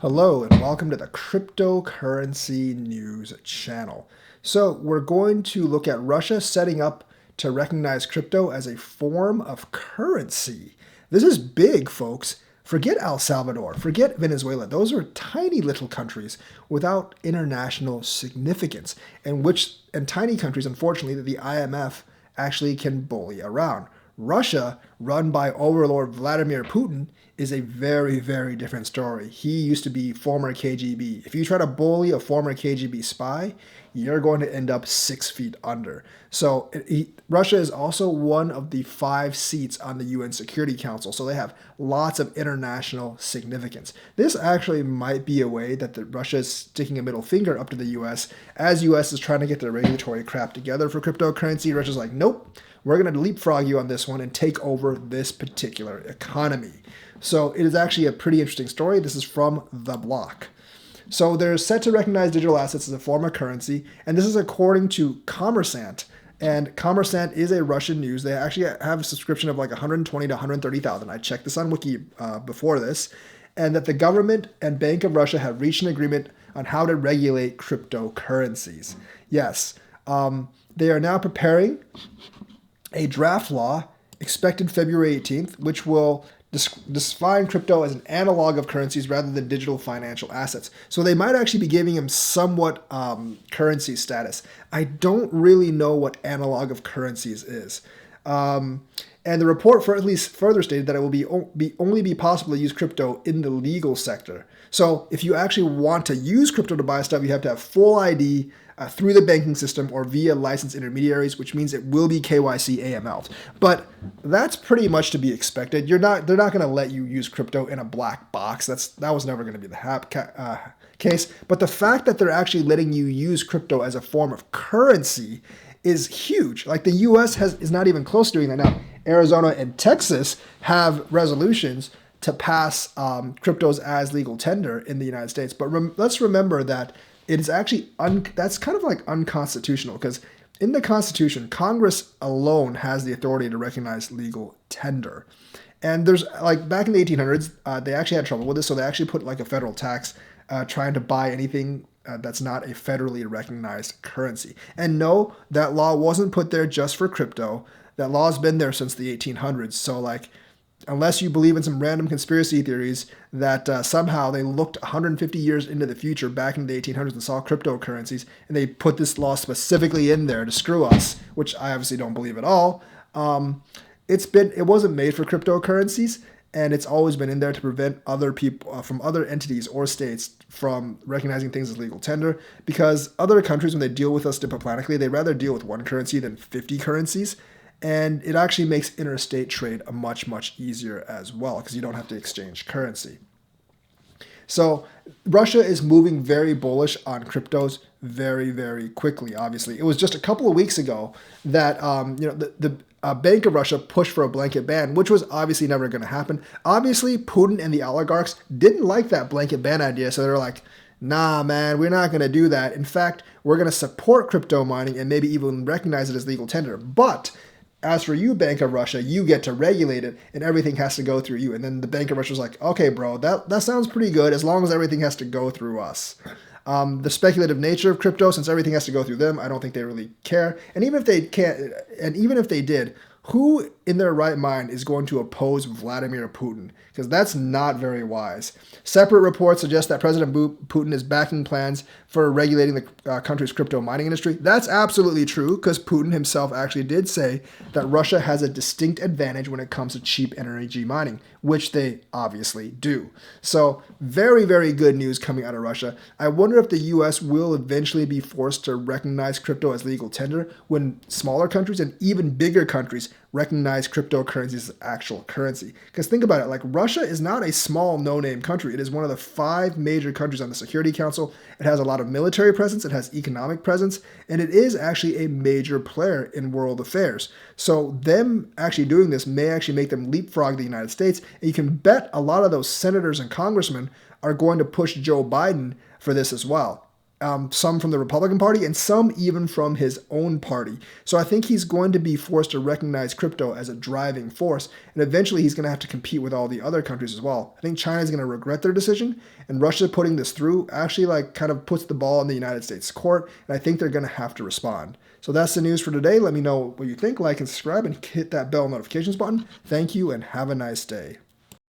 Hello and welcome to the Cryptocurrency News channel. So, we're going to look at Russia setting up to recognize crypto as a form of currency. This is big, folks. Forget El Salvador, forget Venezuela. Those are tiny little countries without international significance, and tiny countries, unfortunately, that the IMF actually can bully around. Russia, run by overlord Vladimir Putin, is a very, very different story. He used to be former KGB. If you try to bully a former KGB spy, you're going to end up 6 feet under. So Russia is also one of the 5 seats on the UN Security Council, so they have lots of international significance. This actually might be a way that Russia is sticking a middle finger up to the US as US is trying to get their regulatory crap together for cryptocurrency. Russia's like, nope, we're going to leapfrog you on this one and take over this particular economy. So it is actually a pretty interesting story. This is from The Block. So they're set to recognize digital assets as a form of currency, and this is according to Kommersant. And Kommersant is a Russian news. They actually have a subscription of like 120 to 130,000. I checked this on Wiki before this, and that the government and Bank of Russia have reached an agreement on how to regulate cryptocurrencies. Yes, they are now preparing a draft law expected February 18th, which will define crypto as an analog of currencies rather than digital financial assets. So they might actually be giving them somewhat currency status. I don't really know what analog of currencies is. And the report at least further stated that it will only be possible to use crypto in the legal sector. So if you actually want to use crypto to buy stuff, you have to have full ID through the banking system or via licensed intermediaries, which means it will be KYC AML. But that's pretty much to be expected. They're not going to let you use crypto in a black box. That was never going to be the case. But the fact that they're actually letting you use crypto as a form of currency is huge. Like the U.S. is not even close to doing that now. Arizona and Texas have resolutions to pass cryptos as legal tender in the United States. But let's remember that it is actually that's kind of like unconstitutional, because in the Constitution, Congress alone has the authority to recognize legal tender. And there's like back in the 1800s, they actually had trouble with this, so they actually put like a federal tax trying to buy anything that's not a federally recognized currency. And no, that law wasn't put there just for crypto. That law has been there since the 1800s. So like, unless you believe in some random conspiracy theories that somehow they looked 150 years into the future back in the 1800s and saw cryptocurrencies, and they put this law specifically in there to screw us, which I obviously don't believe at all. It wasn't made for cryptocurrencies, and it's always been in there to prevent other people from other entities or states from recognizing things as legal tender, because other countries, when they deal with us diplomatically, they rather deal with one currency than 50 currencies. And it actually makes interstate trade much, much easier as well, because you don't have to exchange currency. So Russia is moving very bullish on cryptos very, very quickly, obviously. It was just a couple of weeks ago that the Bank of Russia pushed for a blanket ban, which was obviously never going to happen. Obviously, Putin and the oligarchs didn't like that blanket ban idea, so they're like, nah, man, we're not going to do that. In fact, we're going to support crypto mining and maybe even recognize it as legal tender. But as for you, Bank of Russia, you get to regulate it, and everything has to go through you. And then the Bank of Russia was like, okay, bro, that sounds pretty good as long as everything has to go through us. The speculative nature of crypto, since everything has to go through them, I don't think they really care. And even if they can't, and even if they did, who in their right mind is going to oppose Vladimir Putin? Because that's not very wise. Separate reports suggest that President Putin is backing plans for regulating the country's crypto mining industry. That's absolutely true, because Putin himself actually did say that Russia has a distinct advantage when it comes to cheap energy mining, which they obviously do. So very, very good news coming out of Russia. I wonder if the U.S. will eventually be forced to recognize crypto as legal tender when smaller countries and even bigger countries recognize cryptocurrencies as actual currency. Because think about it, like Russia is not a small no-name country. It is one of the 5 major countries on the Security Council. It has a lot of military presence, it has economic presence, and it is actually a major player in world affairs. So them actually doing this may actually make them leapfrog the United States, and you can bet a lot of those senators and congressmen are going to push Joe Biden for this as well. some from the Republican Party, and some even from his own party. So I think he's going to be forced to recognize crypto as a driving force, and eventually he's going to have to compete with all the other countries as well. I think China's going to regret their decision, and Russia putting this through actually like kind of puts the ball in the United States court, and I think they're going to have to respond. So that's the news for today. Let me know what you think. Like and subscribe, and hit that bell notifications button. Thank you, and have a nice day.